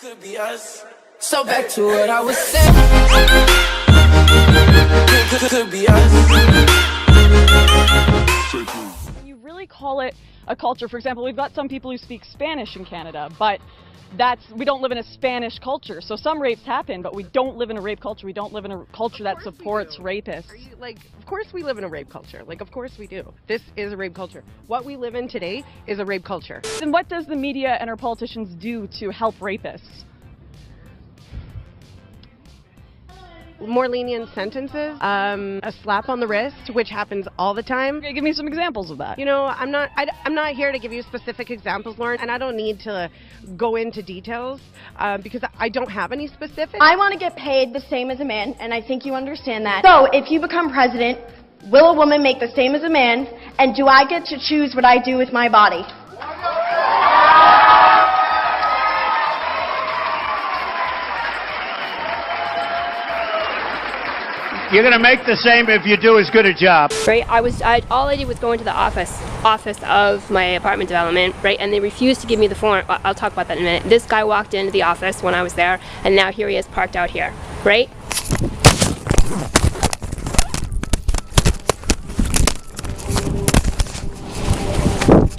Could be us. So back to what I was saying. Could be us. When you really call it a culture, for example, we've got some people who speak Spanish in Canada, but we don't live in a Spanish culture. So some rapes happen, but we don't live in a rape culture. We don't live in a culture that supports rapists. Of course we live in a rape culture. Of course we do. This is a rape culture. What we live in today is a rape culture. Then what does the media and our politicians do to help rapists? More lenient sentences, a slap on the wrist, which happens all the time. Okay, give me some examples of that. You know, I'm not here to give you specific examples, Lauren, and I don't need to go into details because I don't have any specifics. I want to get paid the same as a man, and I think you understand that. So, if you become president, will a woman make the same as a man, and do I get to choose what I do with my body? You're going to make the same if you do as good a job. Right, all I did was go into the office of my apartment development, right, and they refused to give me the form. I'll talk about that in a minute. This guy walked into the office when I was there, and now here he is parked out here, right?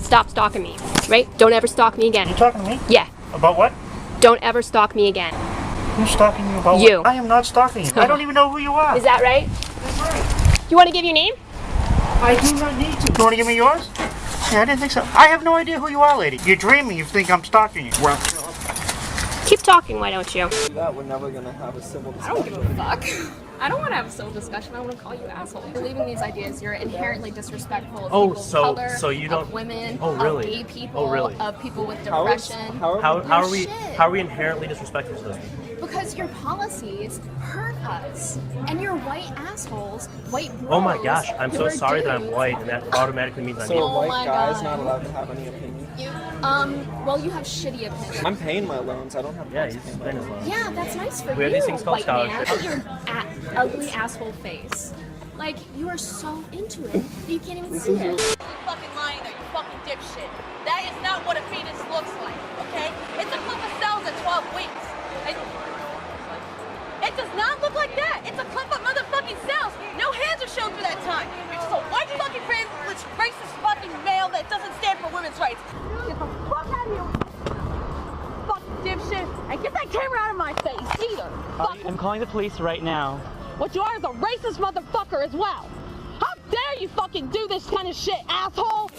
Stop stalking me, right? Don't ever stalk me again. You talking to me? Yeah. About what? Don't ever stalk me again. Who's stalking you about You. what? I am not stalking you. I don't even know who you are. Is that right? That's right. You want to give your name? I do not need to. You want to give me yours? Yeah, I didn't think so. I have no idea who you are, lady. You're dreaming. You think I'm stalking you. Well, Keep talking, why don't you? That we're never gonna have a civil discussion. I don't give a fuck. I don't want to have a civil discussion. I want to call you asshole. Believing these ideas, you're inherently disrespectful of people of color, of women, of gay people, of people with depression. How are we inherently disrespectful to those people? Because your policies hurt us, and you're white assholes, white bros. Oh my gosh, I'm so sorry that I'm white, and that automatically means I'm So gay. a white guy's not allowed to have any opinion? Well, you have shitty opinions. I'm paying my loans. I don't have Yeah, he's paying his loans. Yeah, that's nice for We you, have these things called white man. scholarships. Your ugly asshole face. Like, you are so into it that you can't even see it. You're fucking lying there, you fucking dipshit. That is not what a penis looks like, okay? It's a clump of cells at 12 weeks. It does not look like that. It's a clump of motherfucking cells. No hands are shown for that time. You're just a white fucking privileged racist fucking male that doesn't stand for women's rights. Get the fuck out of here, fucking dipshit, and get that camera out of my face, either. I'm calling the police right now. What you are is a racist motherfucker as well. How dare you fucking do this kind of shit, asshole?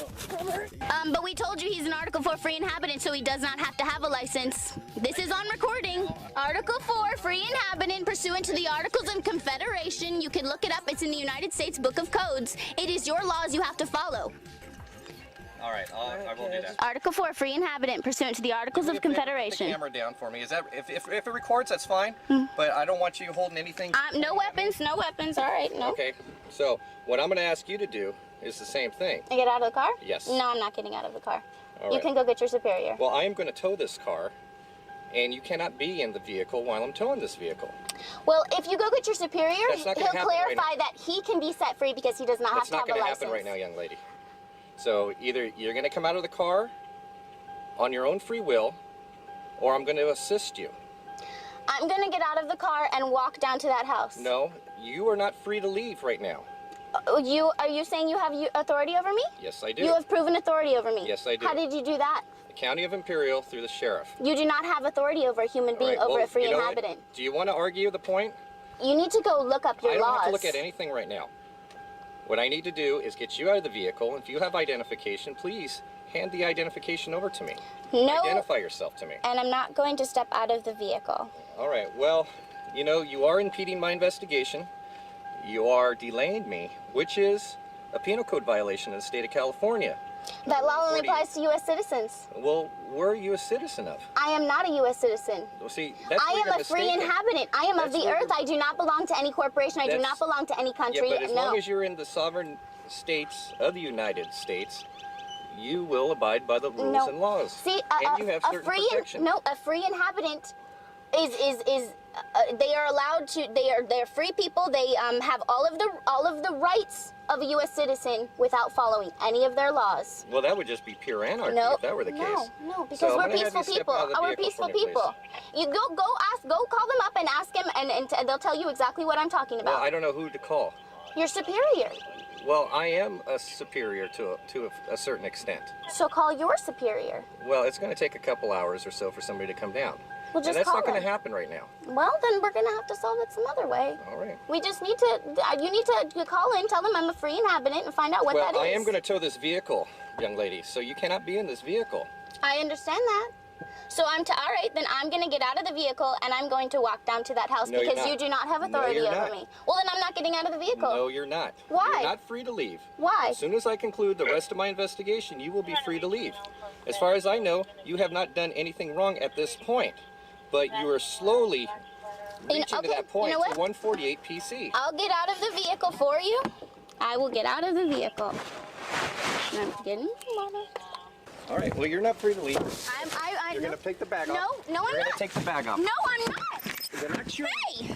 But we told you he's an Article 4 free inhabitant, so he does not have to have a license. This is on recording. Article 4, free inhabitant, pursuant to the Articles of Confederation. You can look it up. It's in the United States Book of Codes. It is your laws you have to follow. All right, I will do that. Article 4, free inhabitant, pursuant to the Articles of Confederation. Put the camera down for me. Is that if it records, that's fine. But I don't want you holding anything. No weapons, no weapons. All right, no. Okay. So what I'm going to ask you to do is the same thing. And get out of the car? Yes. No, I'm not getting out of the car. All You right. can go get your superior. Well, I am going to tow this car, and you cannot be in the vehicle while I'm towing this vehicle. Well, if you go get your superior, That's not he'll gonna happen right clarify now. that he can be set free because he does not That's have not to have going a to license. happen right now, young lady. So either you're going to come out of the car on your own free will, or I'm going to assist you. I'm going to get out of the car and walk down to that house. No, you are not free to leave right now. Are you saying you have authority over me? Yes, I do. You have proven authority over me. Yes, I do. How did you do that? The County of Imperial through the sheriff. You do not have authority over a human being, Right, over well, a free you know what? inhabitant. Do you want to argue the point? You need to go look up your I don't laws. have to look at anything right now. What I need to do is get you out of the vehicle. If you have identification, please hand the identification over to me. No. Identify yourself to me. And I'm not going to step out of the vehicle. All right. Well, you know, you are impeding my investigation. You are delaying me, which is a penal code violation in the state of California. That law only applies to U.S. citizens. Well, where are you a citizen of? I am not a U.S. citizen. Well, see, that's I where am you're a free mistaken. inhabitant. I am of That's the where earth. you're- I do not belong to any corporation. I do That's- not belong to any country. Yeah, but as no. long as you're in the sovereign states of the United States, you will abide by the rules No. and laws. See, and you have a certain free protection. a free inhabitant they are allowed to. They're free people. They have all of the rights of a U.S. citizen without following any of their laws. Well, that would just be pure anarchy if that were the case. No, because So we're I'm gonna have peaceful you step people. out of the We're vehicle peaceful for me, please. people. You go call them up and ask them, and they'll tell you exactly what I'm talking about. Well, I don't know who to call. Your superior. Well, I am a superior to a certain extent. So call your superior. Well, it's going to take a couple hours or so for somebody to come down. Well, just and that's call not going them. to happen right now. Well, then we're gonna have to solve it some other way. All right. We just need to. You need to call in, tell them I'm a free inhabitant, and find out what Well, that is. I am going to tow this vehicle, young lady, so you cannot be in this vehicle. I understand that. So all right, then I'm gonna get out of the vehicle and I'm going to walk down to that house No, you're because not. you do not have No, authority you're over not. me. Well, then I'm not getting out of the vehicle. No, you're not. Why? You're not free to leave. Why? As soon as I conclude the rest of my investigation, you will be free to leave. As far as I know, you have not done anything wrong at this point, but you are slowly reaching to that point you know to what? 148 PC. I'll get out of the vehicle for you. I will get out of the vehicle. And I'm getting All right, well, you're not free to leave. You're going to take the bag off. No, I'm You're going not. to take the bag off. No, I'm not. Relax your... Hey!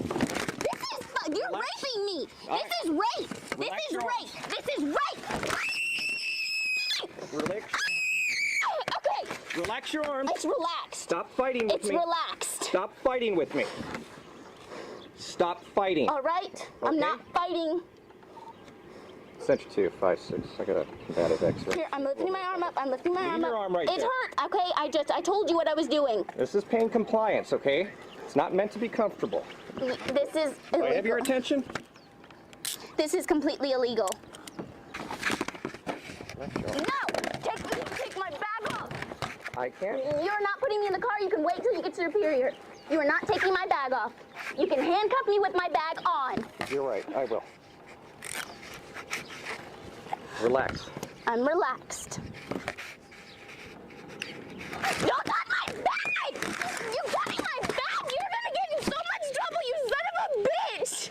You're raping me. All This is rape. This Relax is your arm. rape. This is rape. Relax. Okay. Relax your arms. It's relaxed. Stop fighting with It's me. relaxed. Stop fighting with me. Stop fighting. All right. I'm not fighting. Sent you to 5-6. I got a combative X-ray. Here, I'm lifting my arm up. I'm lifting my Leave arm up. your arm right It there. hurt. Okay, I told you what I was doing. This is pain compliance, okay? It's not meant to be comfortable. This is Do I have your illegal. attention? This is completely illegal. Left your arm. No! Take my bag off. I can't. You're not putting me in the car. You can wait till you get to Superior. You are not taking my bag off. You can handcuff me with my bag on. You're right. I will. Relax. I'm relaxed. Don't touch my bag! You touching my bag! You're gonna get in so much trouble, you son of a bitch!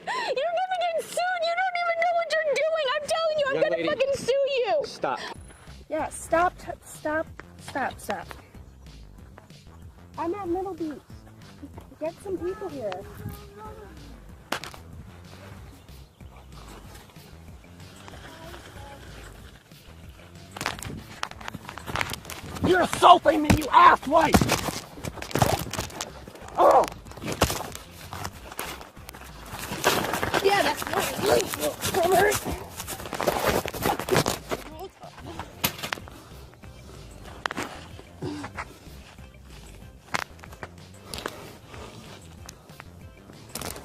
You're gonna get sued! You don't even know what you're doing! I'm telling you, I'm Young gonna lady, fucking sue you! Stop. Yeah, stop. I'm at Middle Beach. Get some people here. You're assaulting me, you asswipe! Oh! Yeah, that's right. Come here.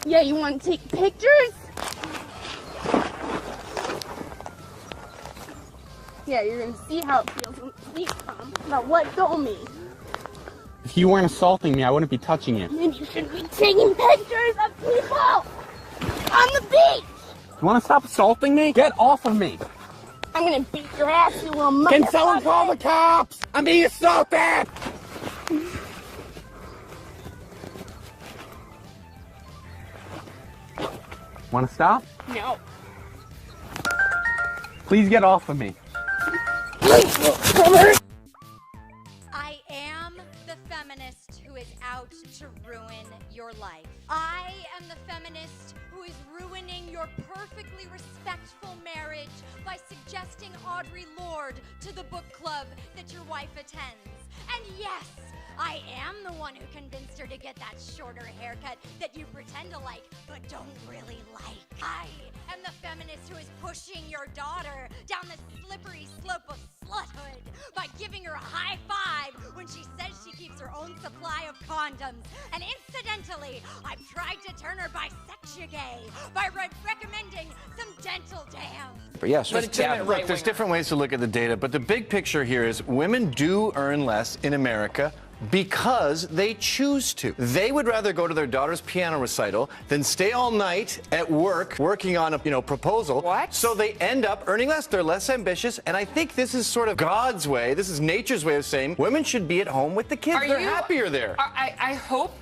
Yeah, you want to take pictures? Yeah, you're gonna see how it feels when the police come. Now let go of me. If you weren't assaulting me, I wouldn't be touching you. Then you should be taking pictures of people on the beach. You want to stop assaulting me? Get off of me! I'm gonna beat your ass, you little motherfucker. Can someone call the cops? I'm being assaulted! Want to stop? No. Please get off of me. I am the feminist who is out to ruin your life. I am the feminist who is ruining your perfectly respectful marriage by suggesting Audre Lorde to the book club that your wife attends. And yes, I am the one who convinced her to get that shorter haircut that you pretend to like, but don't really like. I am the feminist who is pushing your daughter down the slippery slope of sluthood by giving her a high five when she says she keeps her own supply of condoms. And incidentally, I've tried to turn her bisexual-gay by recommending some dental dams. But yes, look, there's different ways to look at the data, but the big picture here is women do earn less in America because they choose to. They would rather go to their daughter's piano recital than stay all night at work working on a proposal. What? So they end up earning less. They're less ambitious, and I think this is sort of God's way. This is nature's way of saying women should be at home with the kids. They're happier there. I hope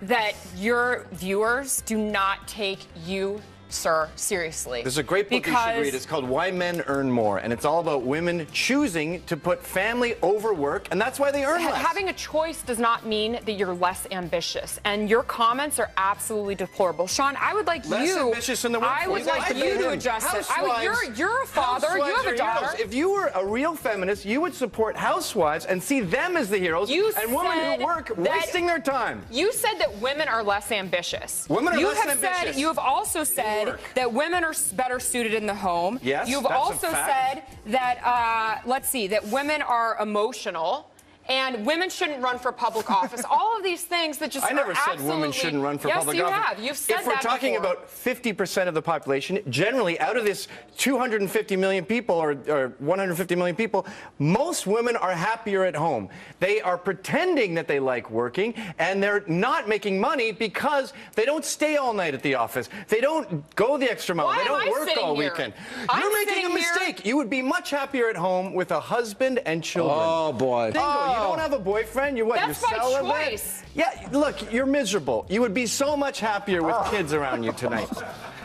that your viewers do not take you sir, seriously. There's a great book you should read. It's called Why Men Earn More, and it's all about women choosing to put family over work, and that's why they earn less. Having a choice does not mean that you're less ambitious, and your comments are absolutely deplorable. Sean, I would like less ambitious in the workforce. I would like you to address it. You're a father. You have a daughter. Heroes. If you were a real feminist, you would support housewives and see them as the heroes, and women who work wasting their time. You said that women are less ambitious. Women are less ambitious. You have also said that women are better suited in the home. Yes, You've that's also a fact. said that, let's see, that women are emotional. And women shouldn't run for public office. All of these things that just I never said women shouldn't run for public office. Yes, you have. You've said that If we're talking before. about 50% of the population, generally out of this 250 million people or 150 million people, most women are happier at home. They are pretending that they like working, and they're not making money because they don't stay all night at the office. They don't go the extra mile. They don't work all weekend. You're making a mistake. You would be much happier at home with a husband and children. Oh, boy. Bingo. You don't have a boyfriend? You're what? That's you're celibate? my choice. Yeah, look, you're miserable. You would be so much happier with kids around you tonight.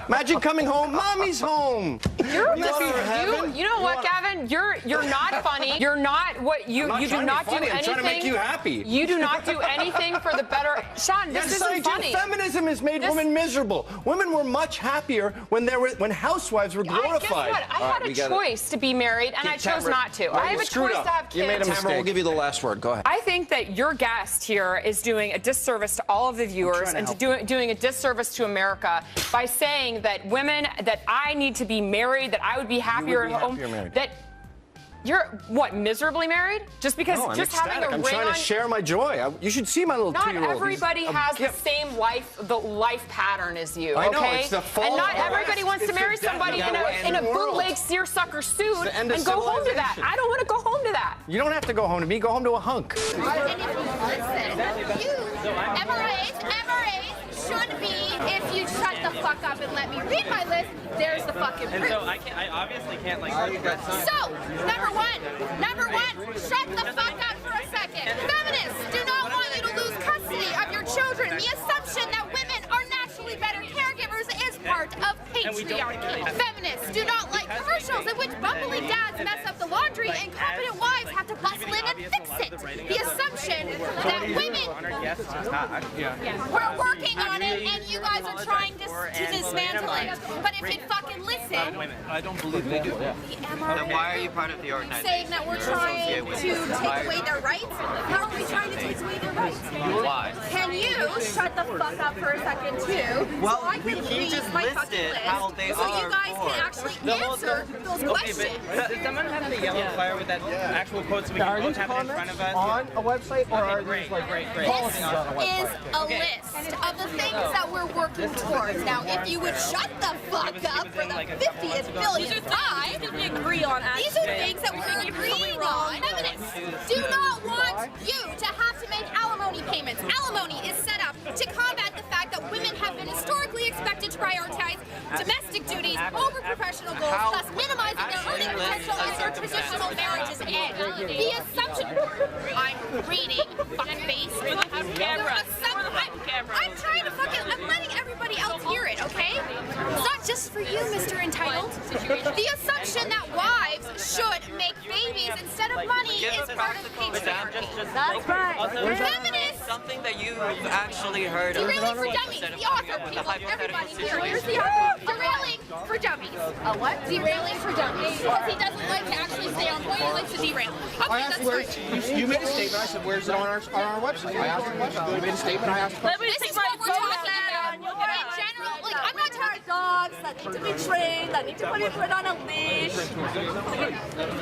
Imagine coming home, mommy's home. You know what, Gavin? You're not funny. You're not what you do not do anything. I'm trying to make you happy. You do not do anything for the better. Sean, this isn't funny. Feminism has made women miserable. Women were much happier when housewives were glorified. Guess what? I had a choice to be married, and I chose not to. I have a choice to have kids. You made a mistake. We'll give you the last word. Go ahead. I think that your guest here is doing a disservice to all of the viewers and doing a disservice to America by saying that women, that I need to be married, that I would be happier at home, that you're, what, miserably married? Just because, no, just having a ring on? I'm trying to share my joy. You should see my little 2-year-old. Not everybody has the same life pattern as you, okay? I know, it's the fall. And not everybody wants to marry somebody in a bootleg seersucker suit and go home to that. I don't want to go home to that. You don't have to go home to me. Go home to a hunk. Listen, you, MRAs should be, if you shut the fuck up and let me read my list, there's the fucking proof. And so I obviously can't like argue that. So, number one, shut the fuck up for a second. Feminists do not want you to lose custody of your children. The assumption that women are naturally better caregivers is part of patriarchy. Feminists do not like commercials in which bumbling dads mess up the laundry and competent wives have to bustle in and fix it. The assumption that women... We're working on it, and you guys are trying to dismantle it. But if you'd fucking listen... I don't believe they do. Then why are you part of the organization? Saying that we're trying to take away their rights? How are we trying to take away their rights? Why? Can you shut the fuck up for a second, too? Well, so I can read my fucking list, how they so you guys can actually answer those questions. Does someone have the yellow flyer with that actual quote so we can both have it in front of us? On a website, or are these like policies on a website? This is a list of the things that we're working towards. Now, if you would shut the fuck up for the 50th billionth time, we agree on. these are things that we're agreeing on. Feminists do not want you to have to make alimony payments. Alimony is set up to combat the fact that women have been historically expected to prioritize domestic duties over professional goals, thus minimizing their earning potential as their traditional marriages end. The assumption... I'm reading, fucking face. I'm trying to fucking... I'm letting everybody else hear it, okay? It's not just for you, Mr. Entitled. The assumption that wives should make babies instead of money is part of patriarchy. That's right. Feminists... Something that you've actually heard of. Derailing for Dummies. The author, people, everybody here. Here's the author. Derailing for Dummies. A what? Derailing for Dummies. Because he doesn't like to actually stay on point. He likes to derail. Okay, that's fine. You made a statement. I said, where's it on our website? I asked a question. You made a statement. I asked a question. This is what we're talking about. In general, like, I'm not talking dogs that need to be trained, that need to be put on a leash.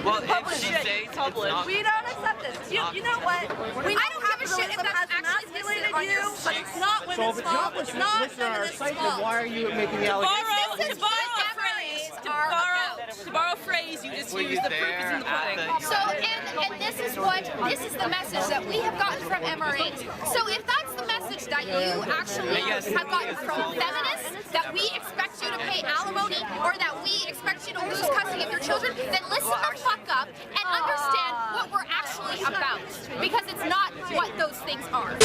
Well, if she says it's not... We don't accept this. You know what? I don't give a shit if that's actually listed on your but it's not women's fault. It's not feminists' fault. Why are you making the allegation? To borrow a phrase, you just use the proof is in the pudding. So, and this is the message that we have gotten from MRAs. So if that's the message that you actually have gotten from feminists, that we expect you to pay alimony or that we expect you to lose custody of your children, then listen the fuck up and understand what we're actually about. Because it's not what those things are.